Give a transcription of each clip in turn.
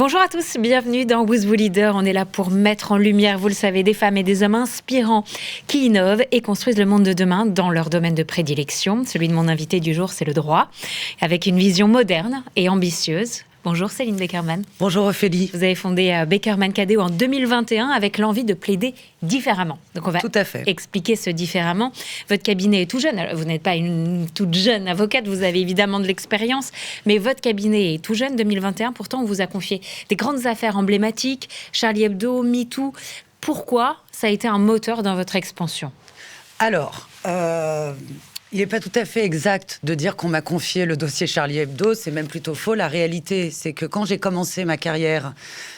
Bonjour à tous, bienvenue dans With Vous Leader. On est là pour mettre en lumière, vous le savez, des femmes et des hommes inspirants qui innovent et construisent le monde de demain dans leur domaine de prédilection. Celui de mon invité du jour, c'est le droit, avec une vision moderne et ambitieuse. Bonjour Céline Beckerman. Bonjour Ophélie. Vous avez fondé Beckerman Cadeo en 2021 avec l'envie de plaider différemment. Donc on va Tout à fait. expliquer ce différemment. Votre cabinet est tout jeune. Alors, vous n'êtes pas une toute jeune avocate, vous avez évidemment de l'expérience, mais votre cabinet est tout jeune, 2021. Pourtant, on vous a confié des grandes affaires emblématiques, Charlie Hebdo, MeToo. Pourquoi ça a été un moteur dans votre expansion ? Alors, il n'est pas tout à fait exact de dire qu'on m'a confié le dossier Charlie Hebdo, c'est même plutôt faux. La réalité, c'est que quand j'ai commencé ma carrière,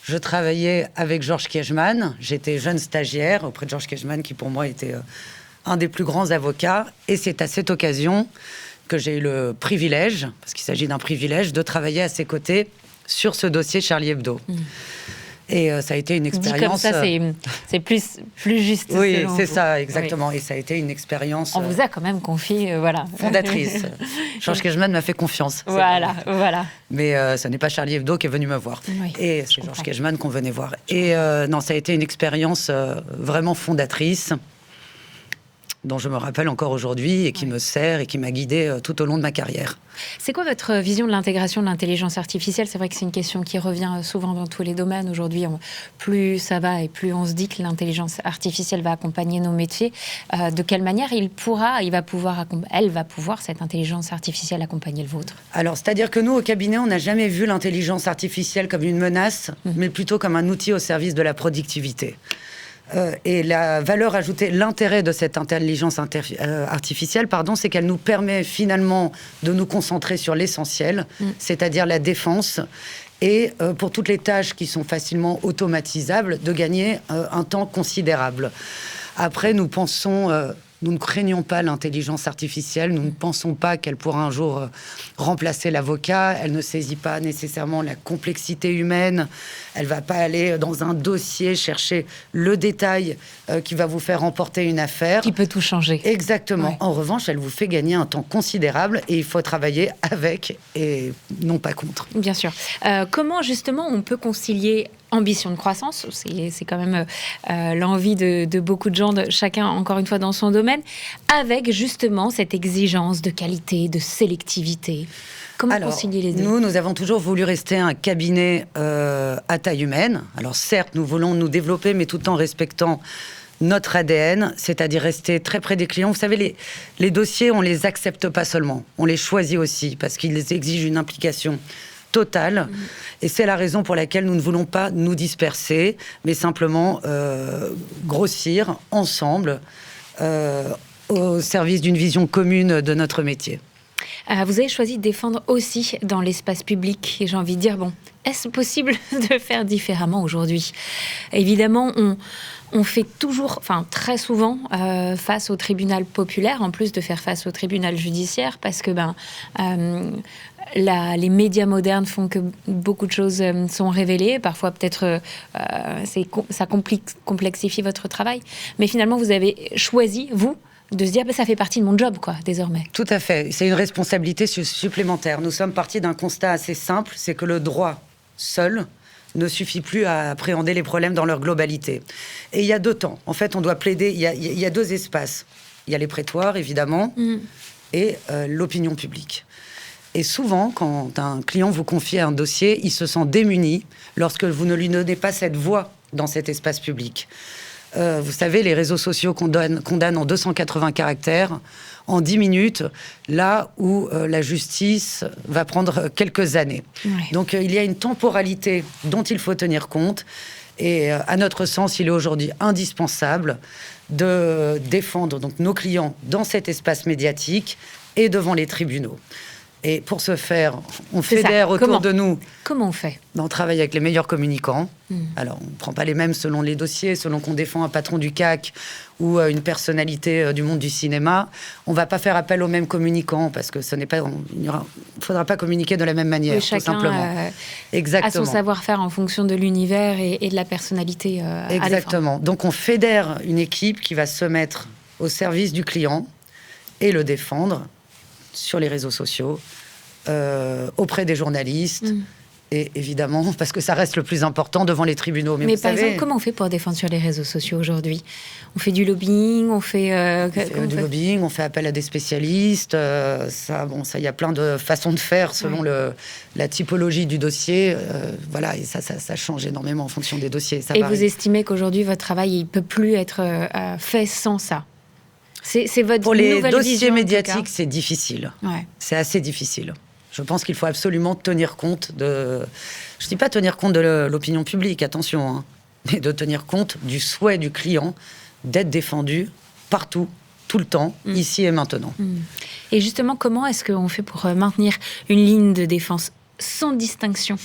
je travaillais avec Georges Kiechman. J'étais jeune stagiaire auprès de Georges Kiechman, qui pour moi était un des plus grands avocats. Et c'est à cette occasion que j'ai eu le privilège, parce qu'il s'agit d'un privilège, de travailler à ses côtés sur ce dossier Charlie Hebdo. Et ça a été une expérience... Dit comme ça, c'est plus juste. Oui, c'est vous. ça, exactement. Oui. Et ça a été une expérience... On vous a quand même confié, voilà. Fondatrice. Georges Kiechman m'a fait confiance. Voilà. Mais ce n'est pas Charlie Hebdo qui est venu me voir. Oui, et c'est Georges Kiechman qu'on venait voir. Et non, ça a été une expérience vraiment fondatrice, dont je me rappelle encore aujourd'hui et qui me sert et qui m'a guidée tout au long de ma carrière. C'est quoi votre vision de l'intégration de l'intelligence artificielle ? C'est vrai que c'est une question qui revient souvent dans tous les domaines. Aujourd'hui, plus ça va et plus on se dit que l'intelligence artificielle va accompagner nos métiers. De quelle manière elle va pouvoir, cette intelligence artificielle, accompagner le vôtre ? Alors, c'est-à-dire que nous, au cabinet, on n'a jamais vu l'intelligence artificielle comme une menace, mais plutôt comme un outil au service de la productivité. Et la valeur ajoutée, l'intérêt de cette intelligence artificielle, c'est qu'elle nous permet finalement de nous concentrer sur l'essentiel, c'est-à-dire la défense, et pour toutes les tâches qui sont facilement automatisables, de gagner un temps considérable. Après, nous ne craignons pas l'intelligence artificielle, nous ne pensons pas qu'elle pourra un jour remplacer l'avocat, elle ne saisit pas nécessairement la complexité humaine, elle ne va pas aller dans un dossier chercher le détail qui va vous faire remporter une affaire. Qui peut tout changer. Exactement. Ouais. En revanche, elle vous fait gagner un temps considérable et il faut travailler avec et non pas contre. Bien sûr. Comment justement on peut concilier ambition de croissance, c'est quand même l'envie de beaucoup de gens, chacun encore une fois dans son domaine, avec justement cette exigence de qualité, de sélectivité. Comment concilier les deux ? Nous avons toujours voulu rester un cabinet à taille humaine. Alors certes, nous voulons nous développer, mais tout en respectant notre ADN, c'est-à-dire rester très près des clients. Vous savez, les dossiers, on les accepte pas seulement, on les choisit aussi, parce qu'ils exigent une implication totale. Et c'est la raison pour laquelle nous ne voulons pas nous disperser, mais simplement grossir ensemble au service d'une vision commune de notre métier. Vous avez choisi de défendre aussi dans l'espace public. Et j'ai envie de dire, est-ce possible de faire différemment aujourd'hui ? Évidemment, on fait toujours, très souvent, face au tribunal populaire, en plus de faire face au tribunal judiciaire, parce que les médias modernes font que beaucoup de choses sont révélées. Parfois, peut-être, ça complexifie votre travail. Mais finalement, vous avez choisi, vous, de se dire, ça fait partie de mon job, désormais. Tout à fait. C'est une responsabilité supplémentaire. Nous sommes partis d'un constat assez simple, c'est que le droit seul ne suffit plus à appréhender les problèmes dans leur globalité. Et il y a deux temps. En fait, on doit plaider. Il y a deux espaces. Il y a les prétoires, évidemment, et l'opinion publique. Et souvent, quand un client vous confie un dossier, il se sent démuni lorsque vous ne lui donnez pas cette voix dans cet espace public. Vous savez, les réseaux sociaux condamnent en 280 caractères, en 10 minutes, là où la justice va prendre quelques années. Ouais. Donc, il y a une temporalité dont il faut tenir compte. Et à notre sens, il est aujourd'hui indispensable de défendre donc, nos clients dans cet espace médiatique et devant les tribunaux. Et pour ce faire, on fédère autour de nous. Comment on fait ? On travaille avec les meilleurs communicants. Alors, on ne prend pas les mêmes selon les dossiers, selon qu'on défend un patron du CAC ou une personnalité du monde du cinéma. On ne va pas faire appel aux mêmes communicants parce que il ne faudra pas communiquer de la même manière, tout simplement. Exactement. À son savoir-faire en fonction de l'univers et de la personnalité. Exactement. Donc, on fédère une équipe qui va se mettre au service du client et le défendre sur les réseaux sociaux, auprès des journalistes Et évidemment, parce que ça reste le plus important devant les tribunaux. Mais par exemple, comment on fait pour défendre sur les réseaux sociaux aujourd'hui ? On fait du lobbying, on fait lobbying, on fait appel à des spécialistes. Il y a plein de façons de faire selon la typologie du dossier. Et ça change énormément en fonction des dossiers. Ça varie. Vous estimez qu'aujourd'hui, votre travail, il ne peut plus être fait sans ça ? C'est votre Pour les nouvelle dossiers vision, médiatiques, c'est difficile. Ouais. C'est assez difficile. Je pense qu'il faut absolument tenir compte de... Je ne dis pas tenir compte de l'opinion publique, attention, hein, mais de tenir compte du souhait du client d'être défendu partout, tout le temps, ici et maintenant. Et justement, comment est-ce qu'on fait pour maintenir une ligne de défense sans distinction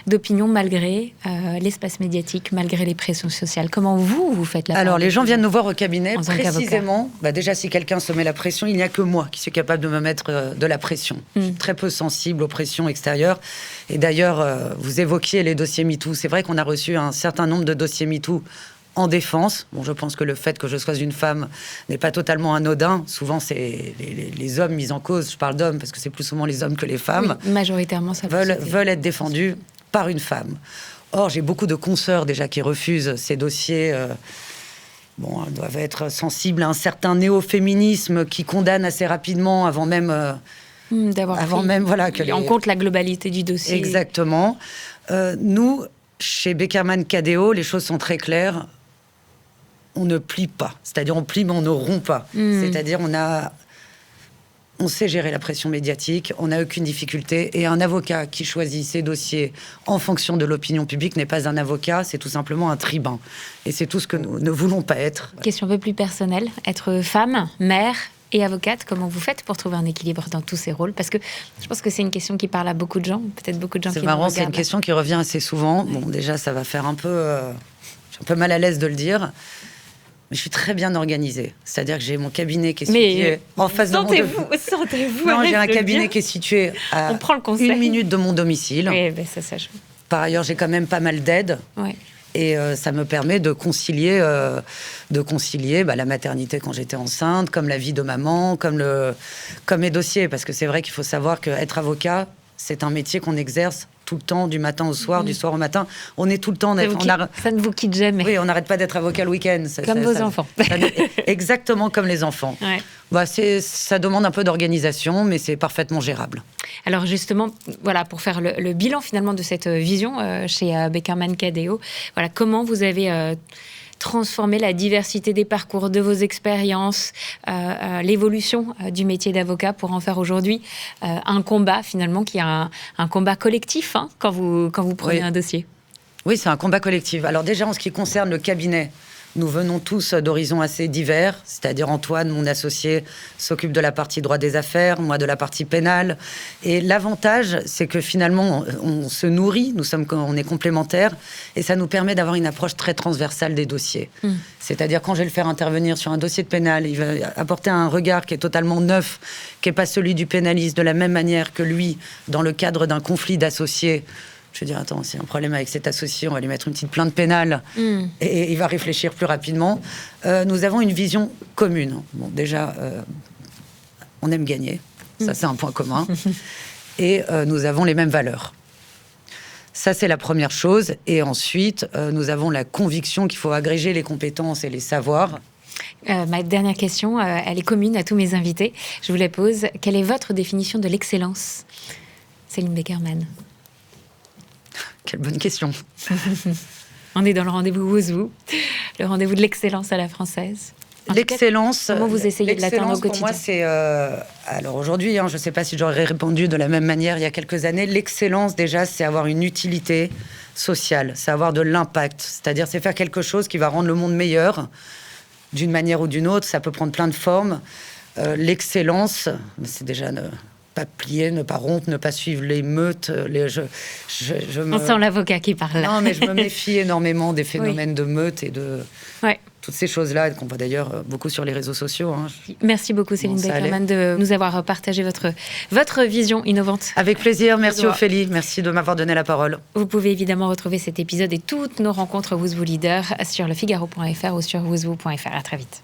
d'opinion malgré l'espace médiatique, malgré les pressions sociales? Comment vous faites la part? Alors, les gens viennent nous voir au cabinet précisément. Déjà, si quelqu'un se met la pression, il n'y a que moi qui suis capable de me mettre de la pression. Je suis très peu sensible aux pressions extérieures. Et d'ailleurs, vous évoquiez les dossiers MeToo. C'est vrai qu'on a reçu un certain nombre de dossiers MeToo en défense. Bon, je pense que le fait que je sois une femme n'est pas totalement anodin. Souvent, c'est les hommes mis en cause. Je parle d'hommes parce que c'est plus souvent les hommes que les femmes. Oui, majoritairement, ça veulent être défendus par une femme. Or, j'ai beaucoup de consoeurs déjà qui refusent ces dossiers. Elles doivent être sensibles à un certain néo-féminisme qui condamne assez rapidement avant même... que en compte la globalité du dossier. Exactement. Nous, chez Beckerman KDO, les choses sont très claires. On ne plie pas. C'est-à-dire, on plie, mais on ne rompt pas. C'est-à-dire, on sait gérer la pression médiatique, on n'a aucune difficulté. Et un avocat qui choisit ses dossiers en fonction de l'opinion publique n'est pas un avocat, c'est tout simplement un tribun. Et c'est tout ce que nous ne voulons pas être. Question un peu plus personnelle. Être femme, mère et avocate, comment vous faites pour trouver un équilibre dans tous ces rôles? Parce que je pense que c'est une question qui parle à beaucoup de gens, peut-être beaucoup de gens qui nous regardent. C'est marrant, c'est une question qui revient assez souvent. Bon, déjà, ça va faire un peu... je suis un peu mal à l'aise de le dire. Mais je suis très bien organisée. C'est-à-dire que j'ai mon cabinet qui est situé en face de mon domicile. Sentez-vous. Non, j'ai un cabinet qui est situé à 1 minute de mon domicile. Oui, ça joue. Par ailleurs, j'ai quand même pas mal d'aide. Ouais. Et ça me permet de concilier la maternité quand j'étais enceinte, comme la vie de maman, comme mes dossiers. Parce que c'est vrai qu'il faut savoir qu'être avocat, c'est un métier qu'on exerce tout le temps, du matin au soir, du soir au matin. On est tout le temps... Ça ne vous quitte jamais. Oui, on n'arrête pas d'être avocat le week-end. Comme vos enfants. Exactement comme les enfants. Ouais. Ça demande un peu d'organisation, mais c'est parfaitement gérable. Alors justement, pour faire le bilan finalement de cette vision chez Beckerman KDO, comment vous avez... transformer la diversité des parcours, de vos expériences, l'évolution du métier d'avocat pour en faire aujourd'hui un combat finalement qui est un combat collectif quand vous prenez un dossier. Oui, c'est un combat collectif. Alors déjà, en ce qui concerne le cabinet, nous venons tous d'horizons assez divers, c'est-à-dire Antoine, mon associé, s'occupe de la partie droit des affaires, moi de la partie pénale. Et l'avantage, c'est que finalement, on se nourrit, on est complémentaires, et ça nous permet d'avoir une approche très transversale des dossiers. C'est-à-dire, quand je vais le faire intervenir sur un dossier de pénal, il va apporter un regard qui est totalement neuf, qui n'est pas celui du pénaliste, de la même manière que lui, dans le cadre d'un conflit d'associés. Je vais dire, attends, s'il y a un problème avec cet associé, on va lui mettre une petite plainte pénale et il va réfléchir plus rapidement. Nous avons une vision commune. Bon, déjà, on aime gagner. Ça, c'est un point commun. Et nous avons les mêmes valeurs. Ça, c'est la première chose. Et ensuite, nous avons la conviction qu'il faut agréger les compétences et les savoirs. Ma dernière question, elle est commune à tous mes invités. Je vous la pose. Quelle est votre définition de l'excellence, Céline Beckerman? Quelle bonne question. On est dans le rendez-vous Wouzou, le rendez-vous de l'excellence à la française. L'excellence. Comment vous essayez de l'atteindre au quotidien? Pour moi, c'est... alors aujourd'hui, je ne sais pas si j'aurais répondu de la même manière il y a quelques années. L'excellence, déjà, c'est avoir une utilité sociale, c'est avoir de l'impact. C'est-à-dire, c'est faire quelque chose qui va rendre le monde meilleur, d'une manière ou d'une autre. Ça peut prendre plein de formes. L'excellence, c'est déjà... ne pas plier, ne pas rompre, ne pas suivre les meutes. On sent l'avocat qui parle là. Non, mais je me méfie énormément des phénomènes de meutes et de toutes ces choses-là qu'on voit d'ailleurs beaucoup sur les réseaux sociaux. Merci beaucoup Céline Beckerman de nous avoir partagé votre vision innovante. Avec plaisir, merci Ophélie, merci de m'avoir donné la parole. Vous pouvez évidemment retrouver cet épisode et toutes nos rencontres Wouzou Leader sur lefigaro.fr ou sur wouzou.fr. À très vite.